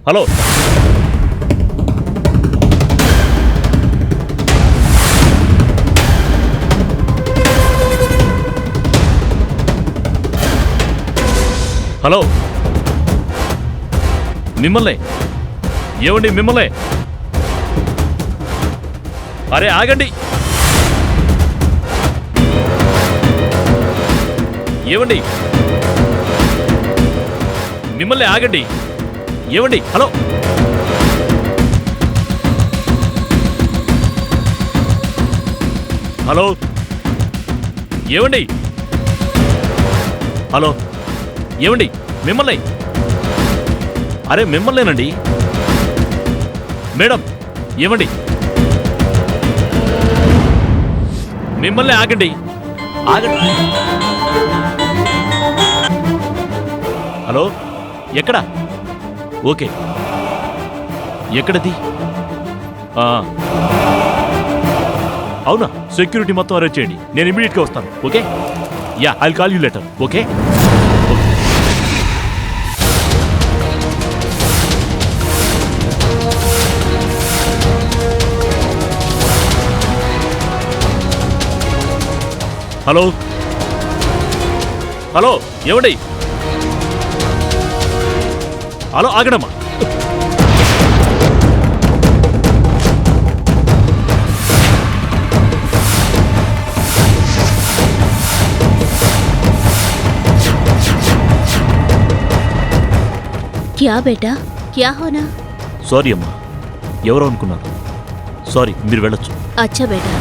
Hello hello మిమ్మల్ని ఏమండి మిమ్మల్ని అరే ఆగండి ఏమండి మిమ్మల్ని ఆగండి ఏమండి హలో హలో ఏమండి హలో ఏమండి మిమ్మల్ని అరే మిమ్మల్నేనండి మేడం ఏమండి మిమ్మల్ని ఆగండి ఆగండి హలో ఎక్కడ ఓకే ఎక్కడది అవునా సెక్యూరిటీ మొత్తం అరేంజ్ చేయండి నేను ఇమీడియట్గా వస్తాను okay yeah I will call you letter okay hello hello ఏమండి హలో ఆగడమ్మా క్యా బేటా క్యా హోనా? సారీ అమ్మా ఎవరు అనుకున్నారు సారీ మీరు వెళ్ళొచ్చు. అచ్చా బేటా.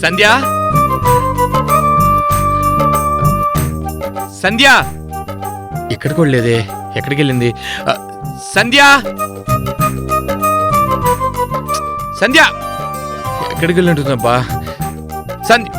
సంధ్య సంధ్య ఎక్కడికి వెళ్ళలేదే ఎక్కడికి వెళ్ళింది సంధ్య సంధ్య ఎక్కడికి వెళ్ళింటుందబ్బా సంధ్య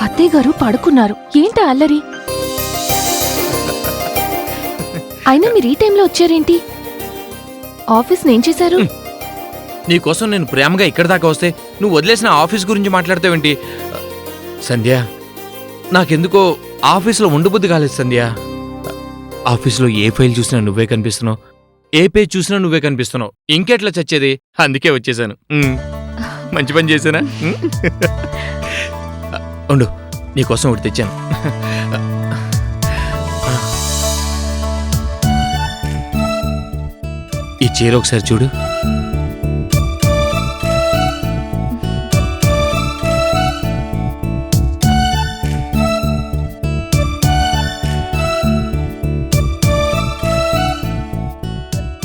అత్తయ్య గారు పడుకున్నారు ఏంటా అల్లరి అయినా మీరు ఈ టైంలో వచ్చారేంటి ఆఫీస్ ఏం చేశారు నీకోసం నేను ప్రేమగా ఇక్కడి దాకా వస్తే నువ్వు వదిలేసిన ఆఫీస్ గురించి మాట్లాడతావేంటి సంధ్య నాకెందుకో ఆఫీస్లో ఉండబుద్ధి కాలేదు సంధ్య ఆఫీస్లో ఏ ఫైల్ చూసినా నువ్వే కనిపిస్తున్నావు ఏ పేజ్ చూసినా నువ్వే కనిపిస్తున్నావు ఇంకెట్లా చచ్చేది అందుకే వచ్చేసాను మంచి పని చేశానా ఉండు నీకోసం ఒకటి తెచ్చాను ఈ చీర ఒకసారి చూడు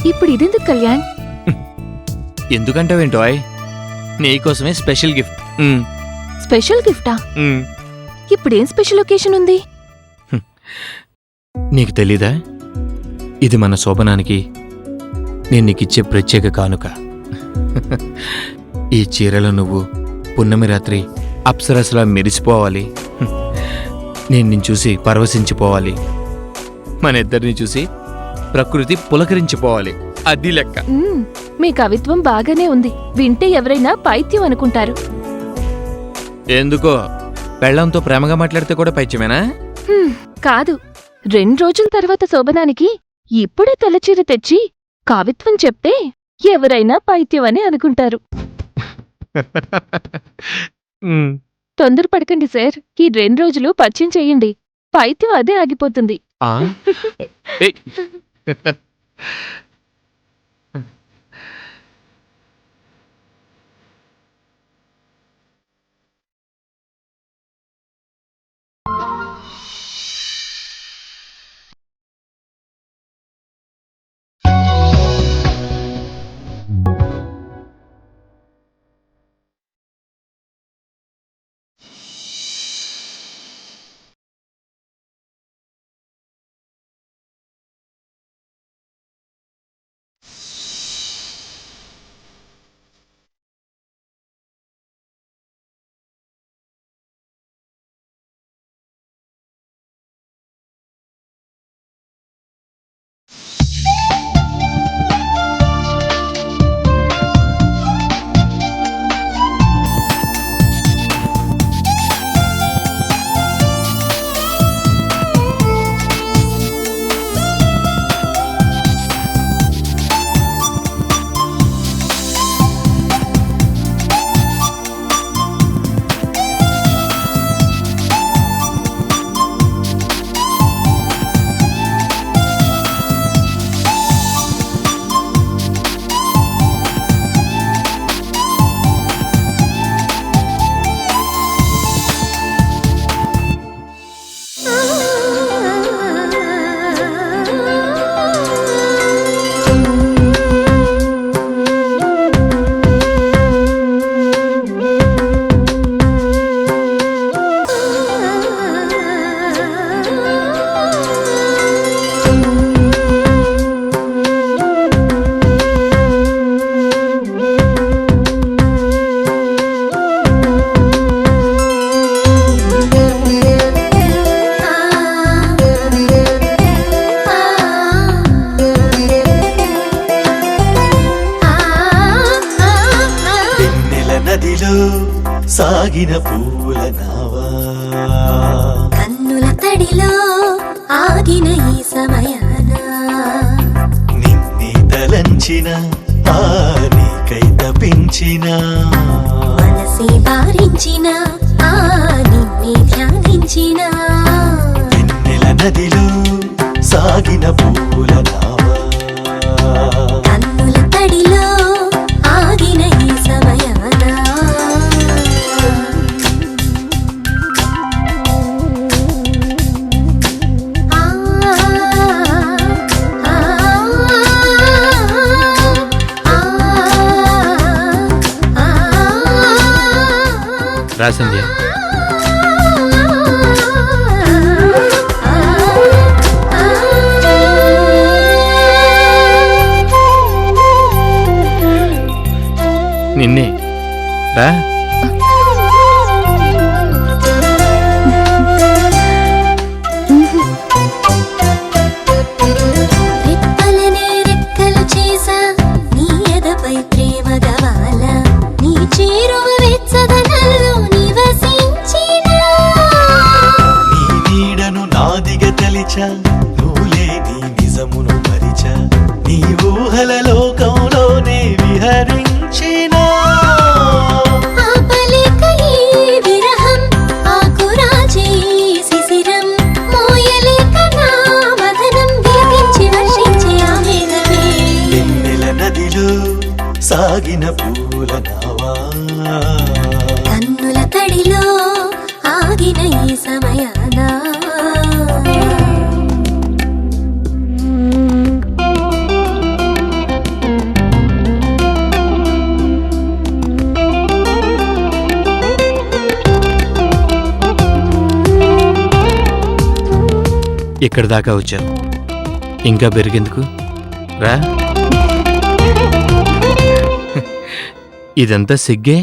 ఇప్పుడు ఇదెందుకు కళ్యాణ్ ఎందుకంటావేంటో నీకోసమే స్పెషల్ గిఫ్ట్ స్పెషల్ గిఫ్టా ఇప్పుడేం స్పెషల్ ఒకేషన్ ఉంది నీకు తెలీదా ఇది మన శోభనానికి నేను నీకిచ్చే ప్రత్యేక కానుక ఈ చీరలో నువ్వు పున్నమి రాత్రి అప్సరసలా మెరిసిపోవాలి నేను నిన్ను చూసి పరవశించిపోవాలి మన ఇద్దరిని చూసి ప్రకృతి పులకరించిపోవాలి అది లెక్క మీ కవిత్వం బాగానే ఉంది వింటే ఎవరైనా పైత్యం అనుకుంటారు ఎందుకో పెళ్ళంతో ప్రేమగా మాట్లాడితే కూడా పైత్యమేనా కాదు 2 రోజుల తర్వాత శోభనానికి ఇప్పుడే తెల్లచీర తెచ్చి కవిత్వం చెప్తే ఎవరైనా పైత్యం అని అనుకుంటారు తొందరపడకండి సార్ ఈ 2 రోజులు పరిచయం చెయ్యండి పైత్యం అదే ఆగిపోతుంది నదిలో సాగిన పూల నావా కన్నుల తడిలో ఆగిన ఈ సమయాన నిన్నే తలంచిన ఆ నీకై తపించిన మనసే భారించిన ఆ నిన్నే ధ్యానించిన వెన్నెల నదిలో సాగిన పూల నావా కన్నుల తడిలో ఆగిన ఈ సమయాన రా సంధ్య. నిన్నే రా. రెప్పలనే రెక్కలు చేసా నీ ఎదపై ప్రేమ గవాల నీ చేరువ వెచ్చదనంలో నివసించిన నీ నీడను నాదిగ తలిచా నువ్వులే నీ నిజమును మరిచా నీ ఊహల లోకంలోనే విహరించినా ఆపలేక ఈ విరహం ఆకురాజే శిశిరం మోయలేక నా మదనం దీపించి వర్షించే ఆమెదమే వెన్నెల నదిలో సాగిన పూల నావా కన్నుల తడిలో ఆగిన ఈ సమయాన ఎక్కడి దాకా వచ్చావు? ఇంకా పెరిగేందుకు? రా. ఇదంతా సిగ్గే.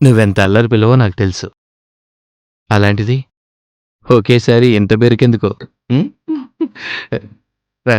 నువ్వెంత అల్లరి పిల్లవో నాకు తెలుసు. అలాంటిది ఒకేసారి ఎంత పెరిగేందుకో? రా.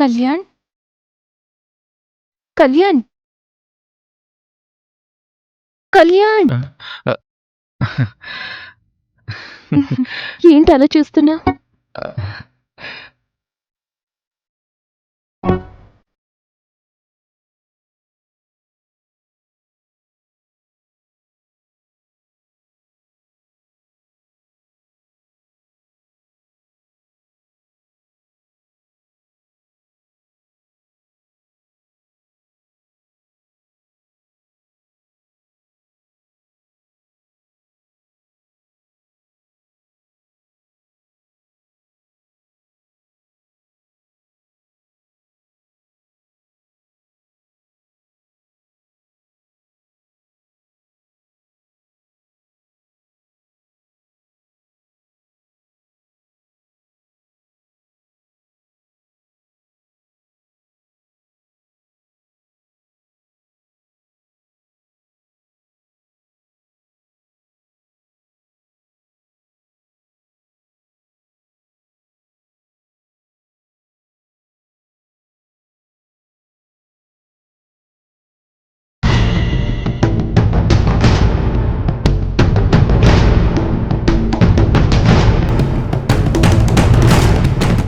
కళ్యాణ్, కళ్యాణ్, కళ్యాణ్. ఏంటి అలా చూస్తున్నా?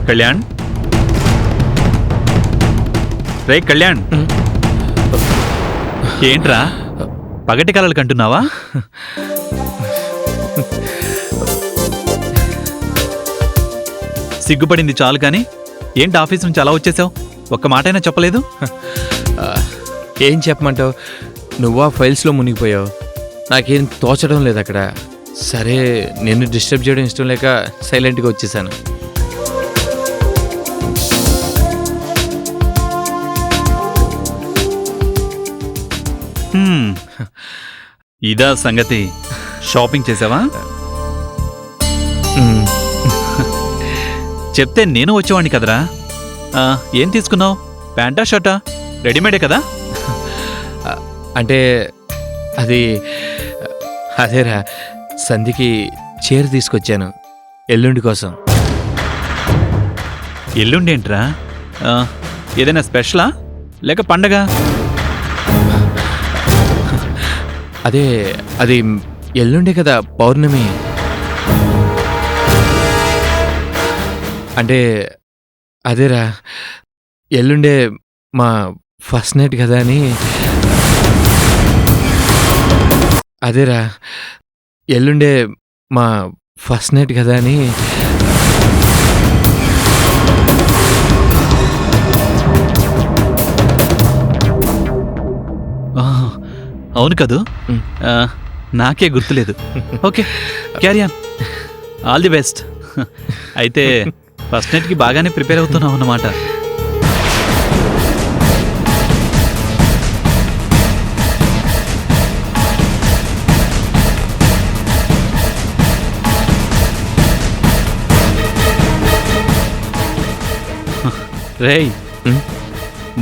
కళ్యాణ్ రే కళ్యాణ్, ఏంట్రా పగటి కలలు కంటున్నావా? సిగ్గుపడింది చాలు కానీ ఏంటి ఆఫీస్ నుంచి అలా వచ్చేసావు? ఒక్క మాటైనా చెప్పలేదు. ఏం చెప్పమంటావు, నువ్వు ఆ ఫైల్స్లో మునిగిపోయావు. నాకేం తోచడం లేదు అక్కడ. సరే, నిన్ను డిస్టర్బ్ చేయడం ఇష్టం లేక సైలెంట్గా వచ్చేసాను. హ్మ్, ఇదా సంగతి. షాపింగ్ చేసావా? మ్, చెప్తే నేను వచ్చేవాడిని కదరా. ఏం తీసుకున్నావు? ప్యాంటా షర్టా? రెడీమేడే కదా? అంటే అది అదేరా, సంధికి చీర తీసుకొచ్చాను ఎల్లుండి కోసం. ఎల్లుండి ఏంట్రా? ఏదైనా స్పెషలా లేక పండగ? అదే, అది ఎల్లుండే కదా పౌర్ణమి. అంటే అదేరా, ఎల్లుండే మా ఫస్ట్ నైట్ కదా అని. అదేరా, ఎల్లుండే మా ఫస్ట్ నైట్ కదా అని. అవును కదూ, నాకే గుర్తులేదు. Okay, carry on. All the best. అయితే ఫస్ట్ నైట్కి బాగానే ప్రిపేర్ అవుతున్నావు అన్నమాట. రేయ్,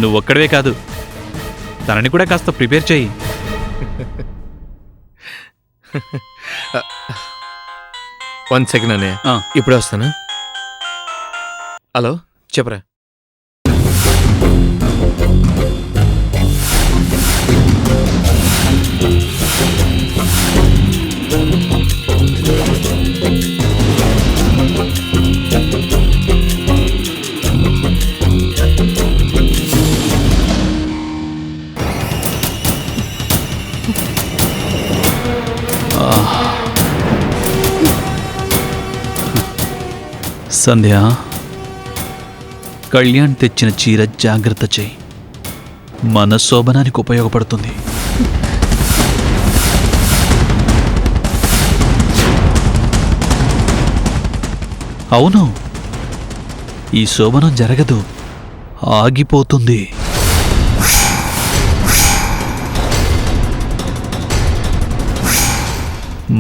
నువ్వొక్కడవే కాదు, తనని కూడా కాస్త ప్రిపేర్ చేయి. వన్ సెకండ్ అనే, ఇప్పుడే వస్తాను. హలో, చెప్పరా. సంధ్య, కళ్యాణ్ తెచ్చిన చీర జాగ్రత్త చేయి. మన శోభనానికి ఉపయోగపడుతుంది. అవును, ఈ శోభనం జరగదు, ఆగిపోతుంది.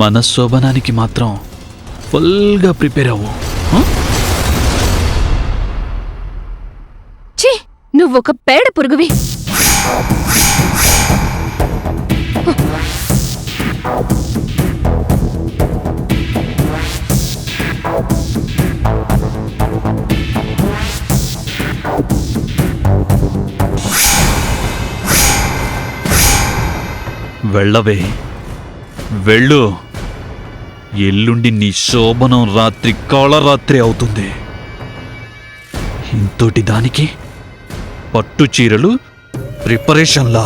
మన శోభనానికి మాత్రం ఫుల్గా ప్రిపేర్ అవ్వు. ఛీ, నువ్వొక పేడ పురుగువి. వెళ్ళవే, వెళ్ళు. ఎల్లుండి నీ శోభనం రాత్రి కాళరాత్రి అవుతుంది. ఇంతటి దానికి పట్టు చీరలు ప్రిపరేషన్లా.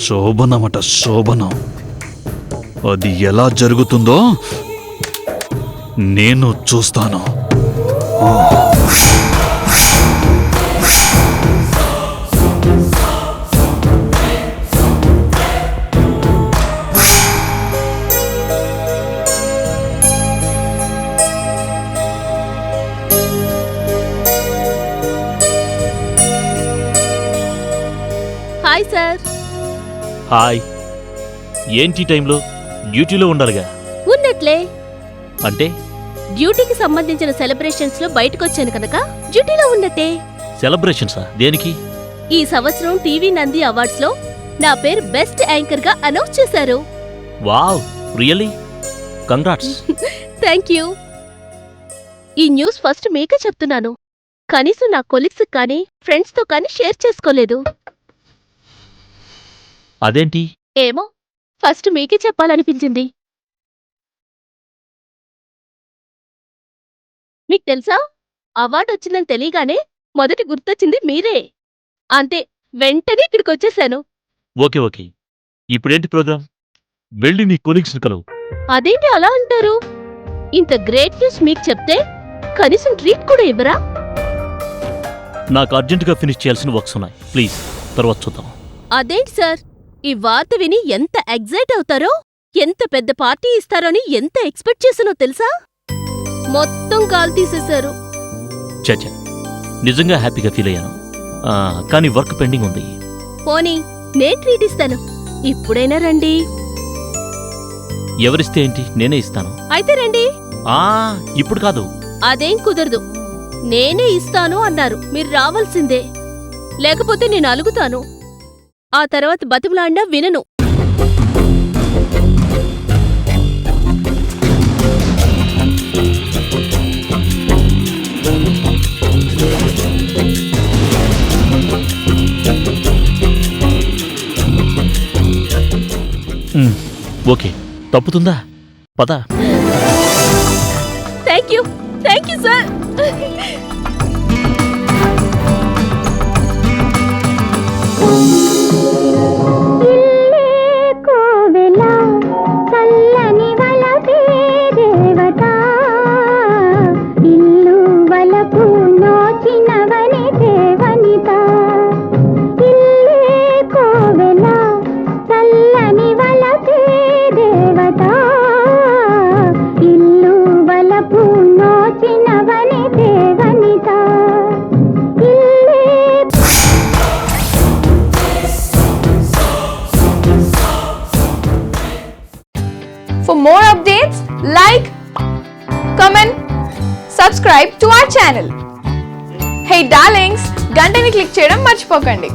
శోభనమట శోభనం. అది ఎలా జరుగుతుందో నేను చూస్తాను. Hi sir. హాయ్. ఏంటి టైంలో? డ్యూటీలో ఉండాలిగా. ఉన్నట్లే. అంటే డ్యూటీకి సంబంధించిన సెలబ్రేషన్స్ లో బయటకొచ్చాను కనుక డ్యూటీలో ఉన్నట్టే. సెలబ్రేషన్సా? దేనికి? ఈ సంవత్సరం టీవీ నంది అవార్డ్స్ లో నా పేరు బెస్ట్ యాంకర్ గా అనౌన్స్ చేశారు. Wow, really? Congrats. Thank you. ఈ న్యూస్ ఫస్ట్ మీకే చెప్తున్నాను. కనీసం నా కొలీగ్స్ కానీ ఫ్రెండ్స్ తో కానీ షేర్ చేసుకోలేదు. అదేంటి? ఏమో, ఫస్ట్ మీకే చెప్పాలనిపించింది. మీకు తెలుసా, అవార్డు వచ్చిందని తెలియగానే మొదటి గుర్తొచ్చింది మీరే. అంతే, వెంటనే ఇక్కడికి వచ్చేసాను. ఓకే ఓకే, ఇప్పుడేంటి ప్రోగ్రామ్? వెళ్ళి నీ కొలీగ్స్ని కలవు. అదేంటి అలా అంటారు? ఇంత గ్రేట్ న్యూస్ మీకు చెప్తే కనీసం ట్రీట్ కూడా ఇవ్వరా? నాకు అర్జెంటుగా ఫినిష్ చేయాల్సిన వర్క్స్ ఉన్నాయి. ప్లీజ్ తర్వాత చూద్దాం. అదేంటి సార్, ఈ వార్త విని ఎంత ఎగ్జైట్ అవుతారో, ఎంత పెద్ద పార్టీ ఇస్తారో అని ఎంత ఎక్స్పెక్ట్ చేసానో తెలుసా? మొత్తం కాల్ తీసేశారు. చచ్చా, నిజంగా హ్యాపీగా ఫీల్ అయ్యాను. కానీ వర్క్ పెండింగ్ ఉంది. పోనీ నేను ట్రీట్ ఇస్తాను, ఇప్పుడైనా రండి. ఎవరిస్తే ఏంటి, నేనే ఇస్తాను. అయితే రండి. ఇప్పుడు కాదు. అదేం కుదరదు, నేనే ఇస్తాను అన్నారు, మీరు రావాల్సిందే. లేకపోతే నేను అలుగుతాను. ఆ తర్వాత బతిమలాడినా వినను. ఓకే, తప్పుతుందా? పద. Thank you sir. చల్లని వలపే దేవత, ఇల్లు వలపు నోచినవని దేవనిత. ఇల్లే కోవెల చల్లని వలపే దేవత, ఇల్లు వలపు నోచినవని దేవనిత. For more updates, like, comment, subscribe to our channel. Hey darlings, గంటని click చేయడం మర్చిపోకండి.